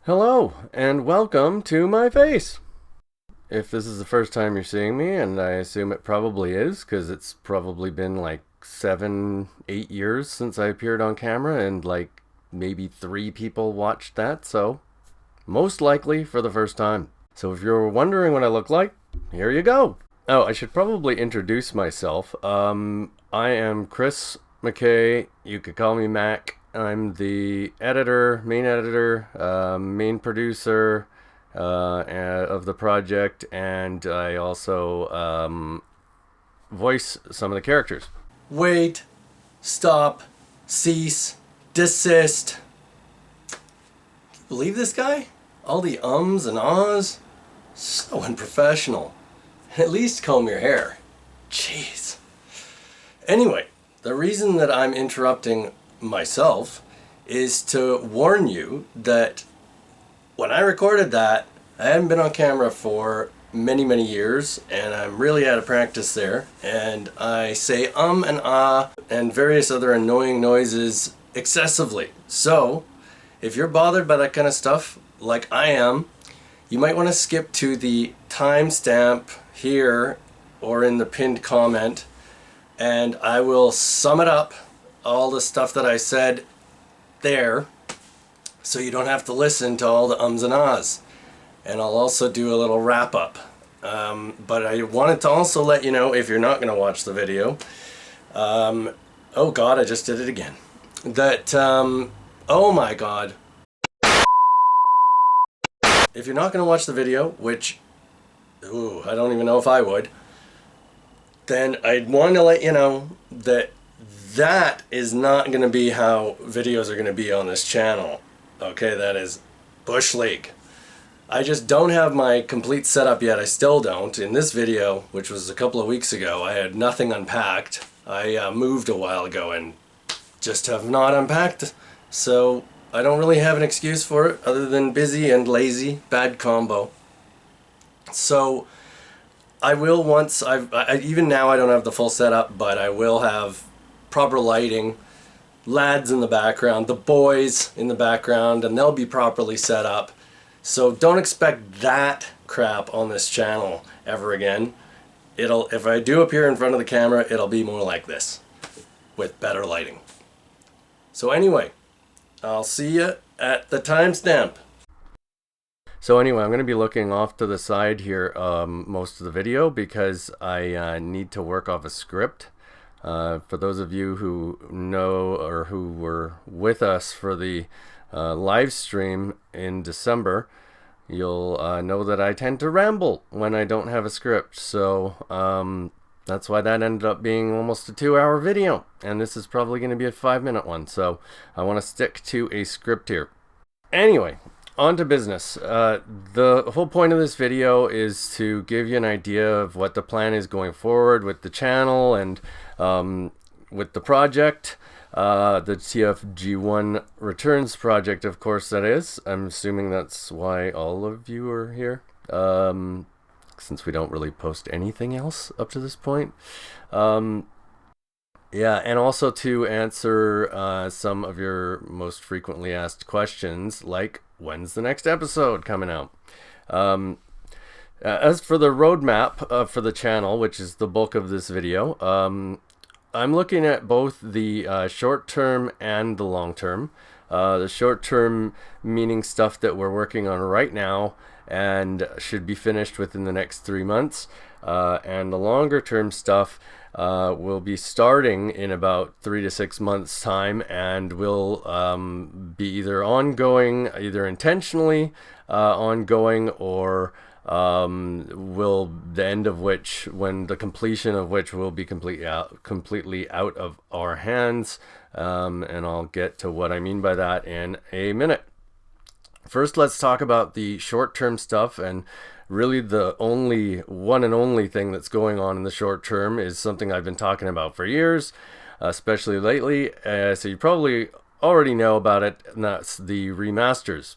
Hello, and welcome to my face. If this is the first time you're seeing me, and I assume it probably is, because it's probably been like 7, 8 years since I appeared on camera, and like maybe 3 people watched that, so most likely for the first time. So if you're wondering what I look like, here you go. Oh, I should probably introduce myself. I am Chris McKay. You could call me Mac. I'm the editor, main producer of the project, and I also voice some of the characters. Wait, stop, cease, desist. Can you believe this guy? All the ums and ahs? So unprofessional. At least comb your hair. Jeez. Anyway, the reason that I'm interrupting myself is to warn you that when I recorded that, I hadn't been on camera for many years, and I'm really out of practice there, and I say and ah and various other annoying noises excessively. So if you're bothered by that kind of stuff like I am, you might want to skip to the timestamp here or in the pinned comment, and I will sum it up, all the stuff that I said there, so you don't have to listen to all the ums and ahs. And I'll also do a little wrap up. But I wanted to also let you know, if you're not going to watch the video, oh god, I just did it again, that, oh my god, if you're not going to watch the video, which, I don't even know if I would, then I'd want to let you know that that is not going to be how videos are going to be on this channel. Okay, that is Bush League. I just don't have my complete setup yet. I still don't. In this video, which was a couple of weeks ago, I had nothing unpacked. I moved a while ago and just have not unpacked. So I don't really have an excuse for it other than busy and lazy. Bad combo. So I will once, even now I don't have the full setup, but I will have proper lighting, lads in the background, the boys in the background, and they'll be properly set up. So don't expect that crap on this channel ever again. If I do appear in front of the camera, it'll be more like this, with better lighting. So anyway, I'll see you at the timestamp. So anyway, I'm going to be looking off to the side here most of the video because I need to work off a script. For those of you who know or who were with us for the live stream in December, you'll know that I tend to ramble when I don't have a script. So that's why that ended up being almost a 2-hour video. And this is probably going to be a 5-minute one. So I want to stick to a script here. Anyway, on to business. The whole point of this video is to give you an idea of what the plan is going forward with the channel and with the project. The TFG1 Returns project, of course, that is. I'm assuming that's why all of you are here, since we don't really post anything else up to this point. Yeah, and also to answer some of your most frequently asked questions, like, when's the next episode coming out? As for the roadmap for the channel, which is the bulk of this video, I'm looking at both the short term and the long term. The short term meaning stuff that we're working on right now and should be finished within the next 3 months. And the longer term stuff will be starting in about 3 to 6 months time, and will be either ongoing, either intentionally ongoing, or will the end of which, when the completion of which will be completely out of our hands, and I'll get to what I mean by that in a minute. First, let's talk about the short-term stuff, and really the one and only thing that's going on in the short term is something I've been talking about for years, especially lately, so you probably already know about it, and that's the remasters.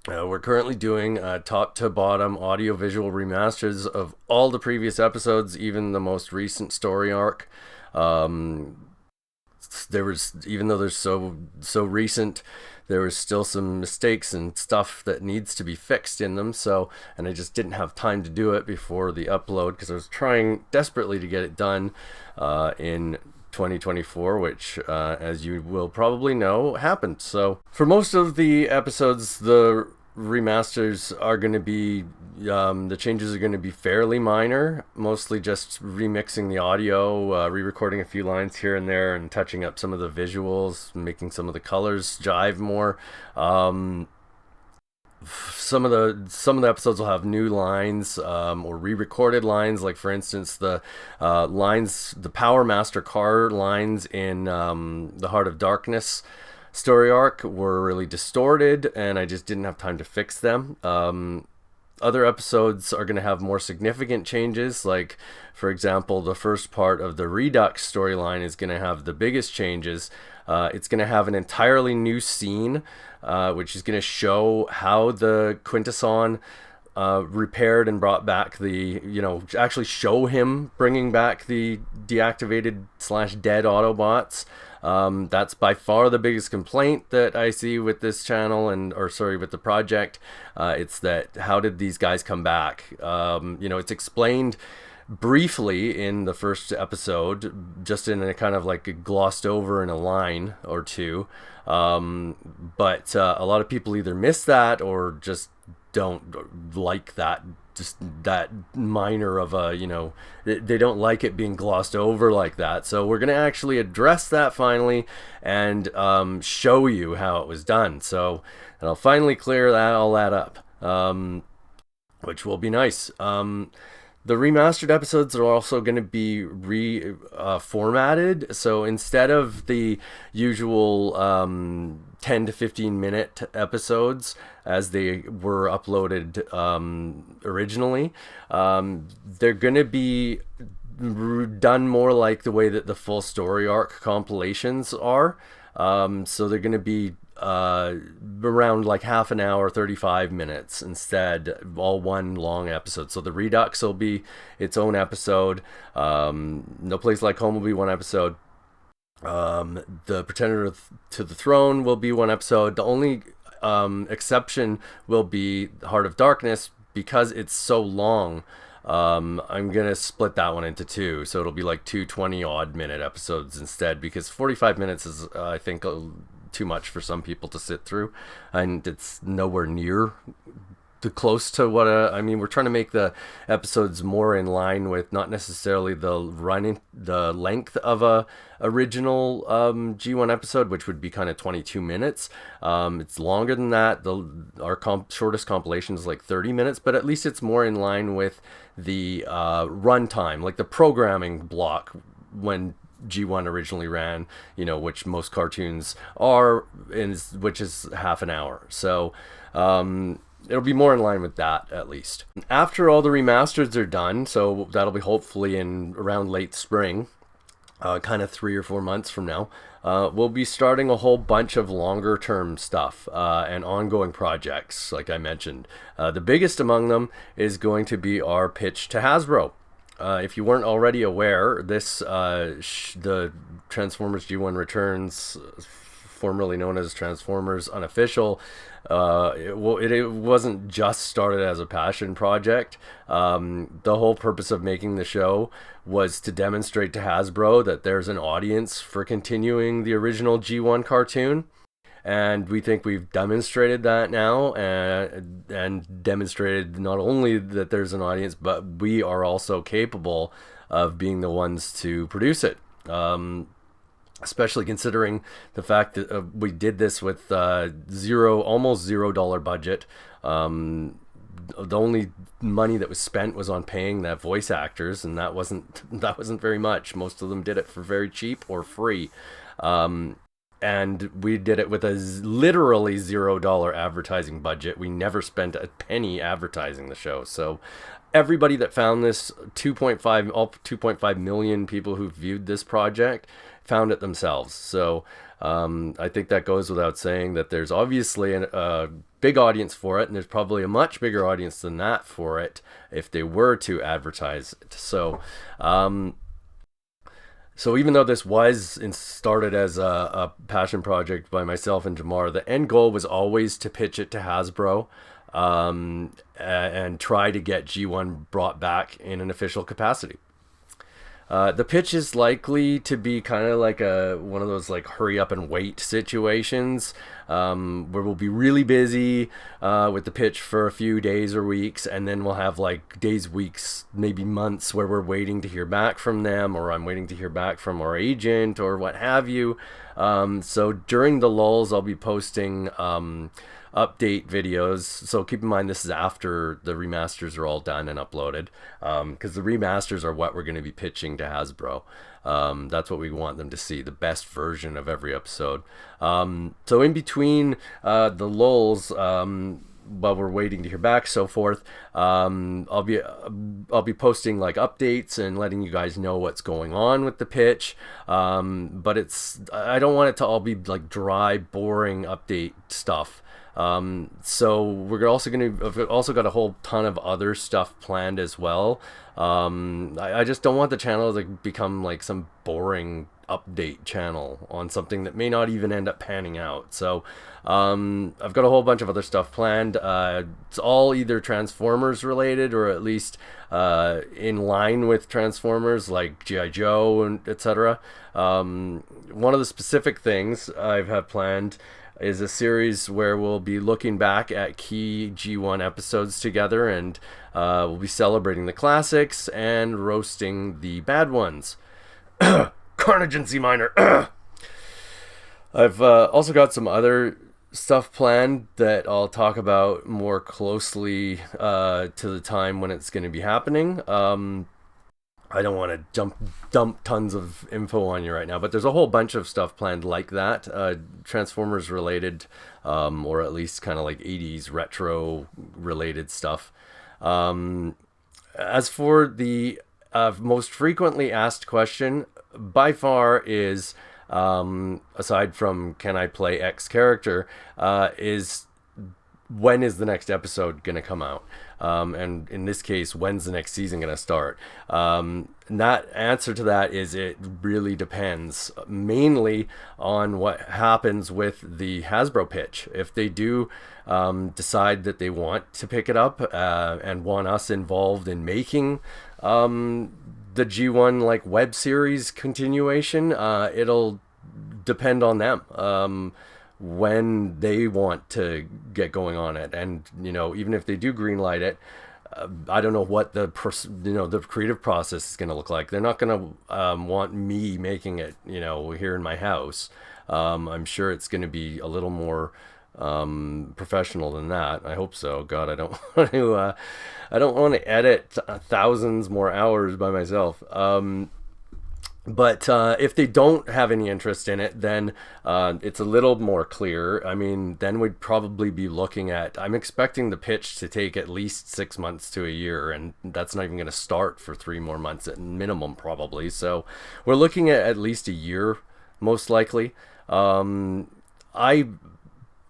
We're currently doing top to bottom audio-visual remasters of all the previous episodes, even the most recent story arc. Even though they're so recent, there was still some mistakes and stuff that needs to be fixed in them. So, and I just didn't have time to do it before the upload because I was trying desperately to get it done in 2024, which as you will probably know happened. So for most of the episodes, the remasters are going to be the changes are going to be fairly minor, mostly just remixing the audio, re-recording a few lines here and there, and touching up some of the visuals, making some of the colors jive more. Some of the episodes will have new lines or re-recorded lines, like for instance the Power Master car lines in the Heart of Darkness story arc were really distorted, and I just didn't have time to fix them. Other episodes are going to have more significant changes, like for example the first part of the Redux storyline is going to have the biggest changes. It's going to have an entirely new scene, which is going to show how the Quintesson repaired and brought back actually show him bringing back the deactivated / dead Autobots. That's by far the biggest complaint that I see with this channel with the project. It's that how did these guys come back? It's explained briefly in the first episode, just in a kind of like glossed over in a line or two. But a lot of people either miss that or just don't like that, just that minor of a, they don't like it being glossed over like that. So we're going to actually address that finally and show you how it was done. So and I'll finally clear all that up, which will be nice. The remastered episodes are also going to be formatted. So instead of the usual 10 to 15 minute episodes as they were uploaded originally, they're going to be done more like the way that the full story arc compilations are. So they're going to be around like half an hour, 35 minutes instead, all one long episode. So the Redux will be its own episode. No Place Like Home will be one episode. The Pretender to the Throne will be one episode. The only exception will be Heart of Darkness, because it's so long. I'm gonna split that one into two, so it'll be like two 20-odd minute episodes instead, because 45 minutes is I think too much for some people to sit through, and it's nowhere near close to what we're trying to make the episodes more in line with not necessarily the length of a original G1 episode, which would be kind of 22 minutes. It's longer than that. Our shortest compilation is like 30 minutes, but at least it's more in line with the runtime, like the programming block when G1 originally ran, which most cartoons are, which is half an hour. So it'll be more in line with that, at least. After all the remasters are done, so that'll be hopefully in around late spring, kind of 3 or 4 months from now, we'll be starting a whole bunch of longer term stuff and ongoing projects, like I mentioned. The biggest among them is going to be our pitch to Hasbro. If you weren't already aware, the Transformers G1 Returns, formerly known as Transformers Unofficial, it wasn't just started as a passion project. The whole purpose of making the show was to demonstrate to Hasbro that there's an audience for continuing the original G1 cartoon. And we think we've demonstrated that now, and demonstrated not only that there's an audience, but we are also capable of being the ones to produce it. Especially considering the fact that we did this with almost $0 budget. The only money that was spent was on paying the voice actors, and that wasn't very much. Most of them did it for very cheap or free. And we did it with a literally $0 advertising budget. We never spent a penny advertising the show. So everybody that found this, 2.5 million people who viewed this project, found it themselves. So I think that goes without saying that there's obviously a big audience for it, and there's probably a much bigger audience than that for it if they were to advertise it. So So even though this was started as a passion project by myself and Jamar, the end goal was always to pitch it to Hasbro, and try to get G1 brought back in an official capacity. The pitch is likely to be kind of like one of those like hurry up and wait situations, where we'll be really busy with the pitch for a few days or weeks, and then we'll have like days, weeks, maybe months where we're waiting to hear back from them, or I'm waiting to hear back from our agent or what have you. So during the lulls, I'll be posting update videos. So keep in mind, this is after the remasters are all done and uploaded, because the remasters are what we're going to be pitching to Hasbro. That's what we want them to see, the best version of every episode. So in between the lulls, while we're waiting to hear back, so forth, I'll be posting like updates and letting you guys know what's going on with the pitch. But I don't want it to all be like dry, boring update stuff. So I've also got a whole ton of other stuff planned as well. I just don't want the channel to become like some boring update channel on something that may not even end up panning out. So I've got a whole bunch of other stuff planned. It's all either Transformers related, or at least in line with Transformers, like G.I. Joe and etc. One of the specific things I've had planned is a series where we'll be looking back at key G1 episodes together, and we'll be celebrating the classics and roasting the bad ones. Carnage and C minor. I've also got some other stuff planned that I'll talk about more closely to the time when it's going to be happening. I don't want to dump tons of info on you right now, but there's a whole bunch of stuff planned like that, Transformers related, or at least kind of like 80s retro related stuff. As for the most frequently asked question, by far is, aside from can I play X character, is when is the next episode going to come out? And in this case, when's the next season going to start? And that answer to that is it really depends mainly on what happens with the Hasbro pitch. If they do decide that they want to pick it up and want us involved in making the G1 like web series continuation, it'll depend on them. When they want to get going on it, and even if they do greenlight it, I don't know what the creative process is going to look like. They're not going to want me making it here in my house. I'm sure it's going to be a little more professional than that. I hope so. God, I don't want to edit thousands more hours by myself. But if they don't have any interest in it, then it's a little more clear. I mean, then we'd probably be looking at, I'm expecting the pitch to take at least 6 months to a year, and that's not even going to start for 3 more months at minimum, probably. So we're looking at least a year, most likely. I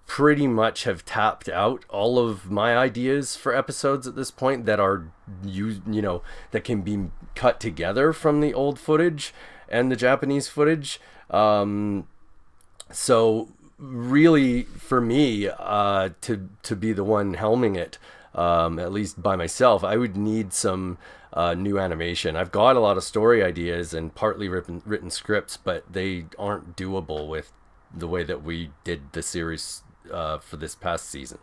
pretty much have tapped out all of my ideas for episodes at this point that are that can be cut together from the old footage and the Japanese footage. So really, for me, to be the one helming it, at least by myself, I would need some new animation. I've got a lot of story ideas and partly written scripts, but they aren't doable with the way that we did the series for this past season.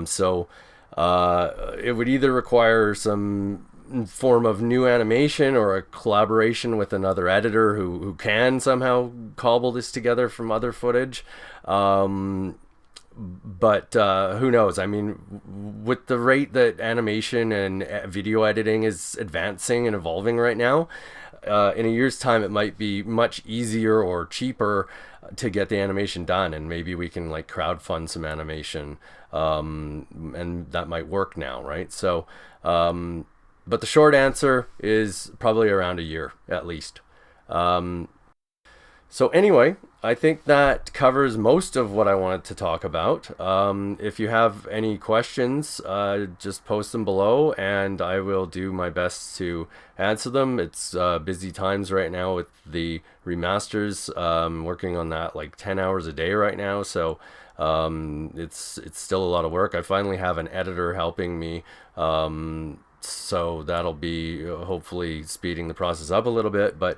So it would either require some form of new animation or a collaboration with another editor who can somehow cobble this together from other footage. But who knows? I mean, with the rate that animation and video editing is advancing and evolving right now, in a year's time, it might be much easier or cheaper to get the animation done, and maybe we can like crowdfund some animation, and that might work now, right? So, but the short answer is probably around a year at least. So anyway, I think that covers most of what I wanted to talk about. If you have any questions, just post them below and I will do my best to answer them. It's busy times right now with the remasters. Working on that like 10 hours a day right now, so it's still a lot of work. I finally have an editor helping me. So that'll be hopefully speeding the process up a little bit, but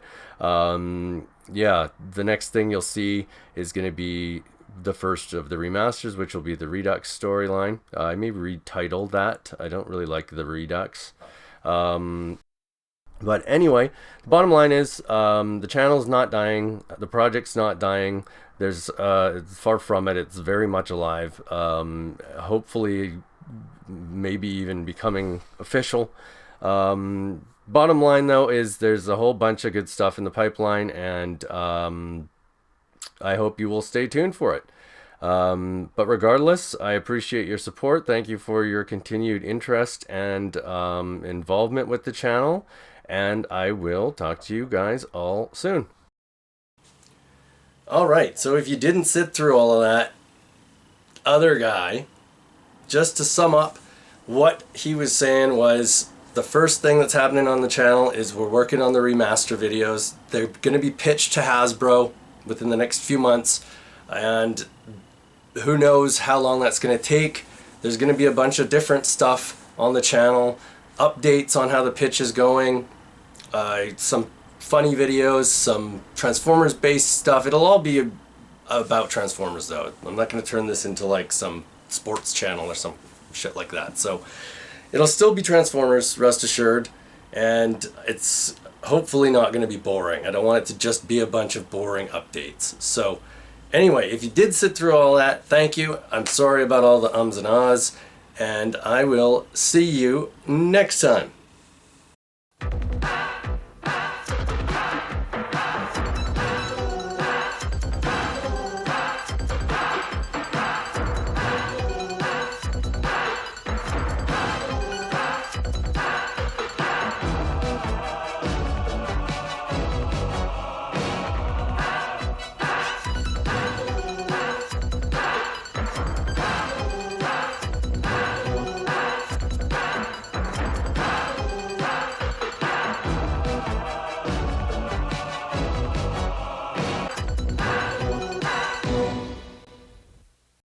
yeah, the next thing you'll see is going to be the first of the remasters, which will be the Redux storyline. I may retitle that. I don't really like the Redux. But anyway, the bottom line is the channel's not dying. The project's not dying. There's far from it. It's very much alive. Hopefully, maybe even becoming official. Bottom line though is there's a whole bunch of good stuff in the pipeline, and I hope you will stay tuned for it. But regardless, I appreciate your support. Thank you for your continued interest and involvement with the channel, and I will talk to you guys all soon. Alright, so if you didn't sit through all of that, other guy, just to sum up, what he was saying was the first thing that's happening on the channel is we're working on the remaster videos. They're going to be pitched to Hasbro within the next few months, and who knows how long that's going to take. There's going to be a bunch of different stuff on the channel, updates on how the pitch is going, some funny videos, some Transformers based stuff. It'll all be about Transformers though. I'm not going to turn this into like some sports channel or some shit like that. So it'll still be Transformers, rest assured, and it's hopefully not going to be boring. I don't want it to just be a bunch of boring updates. So anyway, if you did sit through all that, thank you. I'm sorry about all the ums and ahs, and I will see you next time.